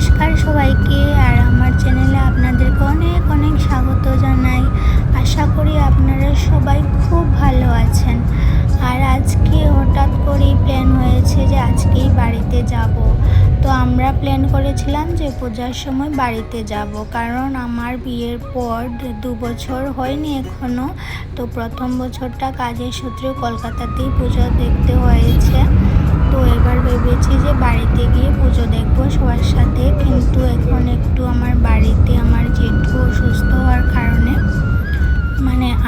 নমস্কার সবাইকে, আর আমার চ্যানেলে আপনাদেরকে অনেক অনেক স্বাগত জানাই। আশা করি আপনারা সবাই খুব ভালো আছেন। আর আজকে হঠাৎ করেই প্ল্যান হয়েছে যে আজকেই বাড়িতে যাব। তো আমরা প্ল্যান করেছিলাম যে পূজার সময় বাড়িতে যাব, কারণ আমার বিয়ের পর 2 বছর হয়নি এখনও। তো প্রথম বছরটা কাজের সূত্রে কলকাতাতেই পুজো দেখতে হয়েছে। তো এবার ভেবেছি যে বাড়িতে গিয়ে পুজো দেখবো সবার সাথে, কিন্তু এখন একটু আমার বাড়িতে আমার জেঠু অসুস্থ হওয়ার কারণে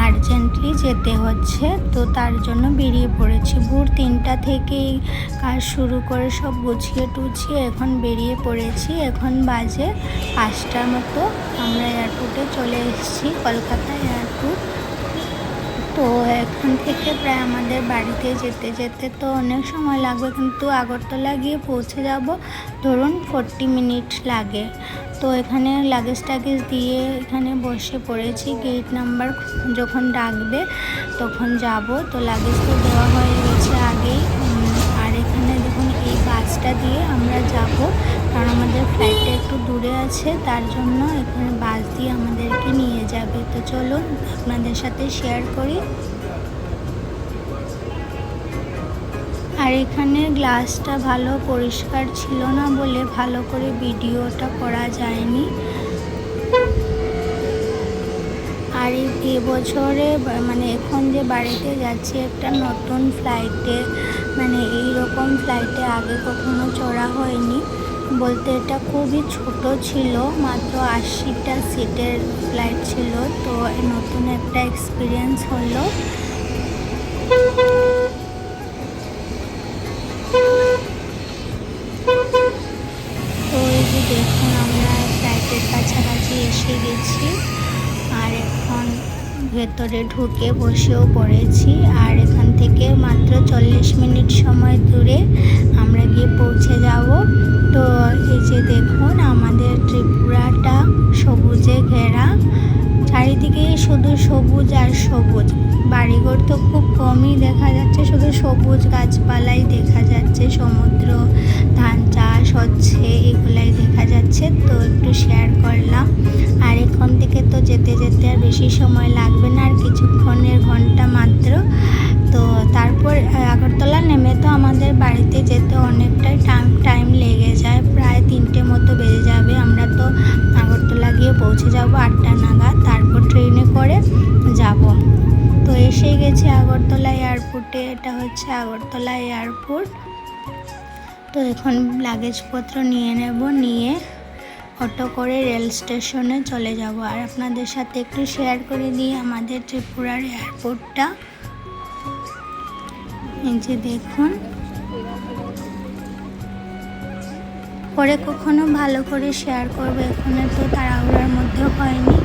আর্জেন্টলি যেতে হচ্ছে। তো তার জন্য বেরিয়ে পড়েছি। ভোর 3টা থেকেই কাজ শুরু করে সব গুছিয়ে টুছিয়ে এখন বেরিয়ে পড়েছি। এখন বাজে 5টার মতো। আমরা এয়ারপোর্টে চলে এসেছি, কলকাতা এয়ারপোর্ট। তো এখান থেকে প্রায় আমাদের বাড়িতে যেতে যেতে তো অনেক সময় লাগবে, কিন্তু আগরতলা গিয়ে পৌঁছে যাব ধরুন 40 মিনিট লাগে। তো এখানে লাগেজ টাগেজ দিয়ে এখানে বসে পড়েছি। গেট নাম্বার যখন ডাকবে তখন যাব। তো লাগেজ তো দেওয়া হয়ে গেছে আগেই। আর এখানে দেখুন এই বাসটা দিয়ে আমরা যাব, কারণ আমাদের ফ্লাইটটা একটু দূরে আছে, তার জন্য এখানে বাস দিয়ে আমাদেরকে নিয়ে যাবে। তো চলুন আপনাদের সাথে শেয়ার করি। আর এখানে গ্লাসটা ভালো পরিষ্কার ছিল না বলে ভালো করে ভিডিওটা করা যায়নি। আর এই বছরে এখন যে বাড়িতে যাচ্ছি একটা নতুন ফ্লাইটে, এই রকম ফ্লাইটে আগে কখনো চড়া হয়নি। বলতে এটা খুবই ছোট ছিল, মাত্র 80টা সিটের ফ্লাইট ছিল। তো নতুন একটা এক্সপিরিয়েন্স হলো। তো এই যে দেখুন আমরা ফ্লাইটের কাছাকাছি এসে গেছি, আর এখন ভেতরে ঢুকে বসেও পড়েছি। আর এখান থেকে মাত্র 40 মিনিট সময় দূরে আমরা গিয়ে পৌঁছে যাব। তো এই যে দেখুন আমাদের ত্রিপুরাটা সবুজে ঘেরা, চারিদিকে শুধু সবুজ আর সবুজ। বাড়িঘর তো খুব কমই দেখা যাচ্ছে, শুধু সবুজ গাছপালাই দেখা যাচ্ছে। সমুদ্র, ধান চাষ হচ্ছে, এগুলাই দেখা যাচ্ছে। তো একটু শেয়ার করলাম। আর এখান থেকে তো যেতে যেতে আর বেশি সময় লাগবে না, আর কিছুক্ষণের ঘন্টা মাত্র। তো তারপর আগরতলা নেমে তো আমাদের বাড়িতে যেতে অনেকটাই টাইম লেগে যায়, প্রায় 3টে মতো বেজে যাবে। আমরা তো আগরতলা গিয়ে পৌঁছে যাব 8টা নাগাদ, তারপর ট্রেনে করে যাব। তো এসে গেছি আগরতলা এয়ারপোর্টে। এটা হচ্ছে আগরতলা এয়ারপোর্ট। তো এখন লাগেজপত্র নিয়ে নেব, নিয়ে অটো করে রেল স্টেশনে চলে যাব। আর আপনাদের সাথে একটু শেয়ার করে দিই আমাদের ত্রিপুরার এয়ারপোর্টটা। এই যে দেখুন, পরে কখনো ভালো করে শেয়ার করবে, এখানে তো তাড়াহুড়ার মধ্যে হয়নি।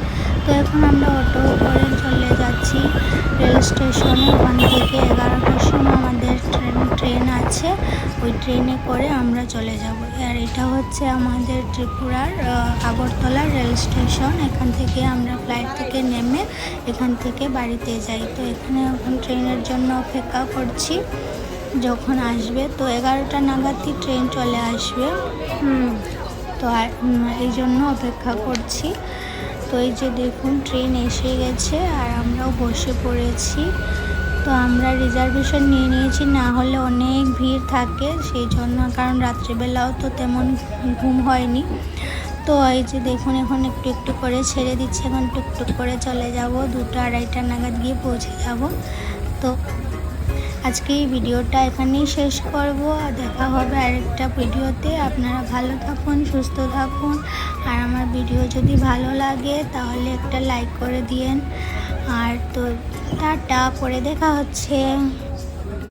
তো এখন আমরা অটো করে চলে যাচ্ছি রেল স্টেশনে। ওখান থেকে 11টার সময় আমাদের ট্রেন আছে, ওই ট্রেনে করে আমরা চলে যাব। আর এটা হচ্ছে আমাদের ত্রিপুরার আগরতলা রেল স্টেশন। এখান থেকে আমরা ফ্লাইট থেকে নেমে এখান থেকে বাড়িতে যাই। তো এখানে এখন ট্রেনের জন্য অপেক্ষা করছি, যখন আসবে। তো 11টা নাগাদই ট্রেন চলে আসবে। তো এই জন্য অপেক্ষা করছি। তো এই যে দেখুন ট্রেন এসে গেছে, আর আমরাও বসে পড়েছি। তো আমরা রিজার্ভেশন নিয়ে নিয়েছি, না হলে অনেক ভিড় থাকে সেই জন্য, কারণ রাত্রিবেলাও তো তেমন ঘুম হয়নি। তো এই যে দেখুন এখন একটু একটু করে ছেড়ে দিচ্ছে, এখন টুকটুক করে চলে যাব। 2টা 2:30 নাগাদ গিয়ে পৌঁছে যাব। তো আজকে এই ভিডিওটা এখানেই শেষ করব। দেখা হবে আরেকটা ভিডিওতে। আপনারা ভালো থাকুন, সুস্থ থাকুন। আর আমার ভিডিও যদি ভালো লাগে তাহলে একটা লাইক করে দিয়েন। আর তো টাটা, পরে দেখা হচ্ছে।